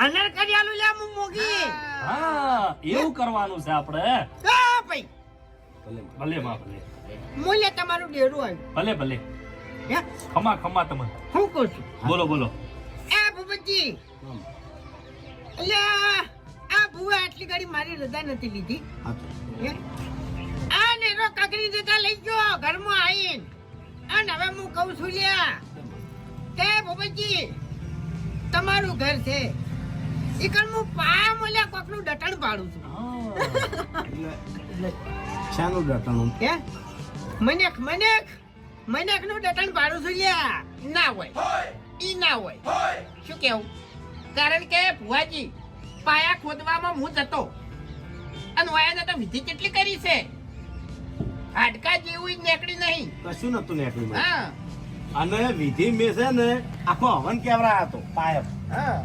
અનર કરી આલું લે હું મોગી. હા એવું કરવાનું છે આપણે. હા ભાઈ ભલે માં ભલે. મૂલ્ય તમારું ડેરું આવ્યું. ભલે ભલે. હે ખમા ખમા તમે. હું કહું છું બોલો બોલો. એ ભૂપતજી અલ્યા આ ભૂવા આટલી ગાડી મારી રજા નથી લીધી. હે? આ નેરો કાકરી જતા લઈ ગયો ઘરમાં આવીને. અને હવે હું કહું છું લ્યા કે ભૂપતજી તમારું ઘર છે ઈકણ હું પાયા મળ્યા કોકનું ડટણ પાડું છું. શાનું ડટાણું? હે મનેક નું ડટણ પાડું છું લ્યા. ના હોય ઈ ના હોય શું કેવું? કારણ કે ભુવાજી પાયા ખોદવામાં હું જતો અને વાયા જતો વિધિ કેટલી કરી છે. હાડકા જેવું ય નીકળી નહીં. કશું નતું નીકળ્યું. હા અને વિધિ મેં છે ને આખો હવન કેવરા હતો પાયપ. હા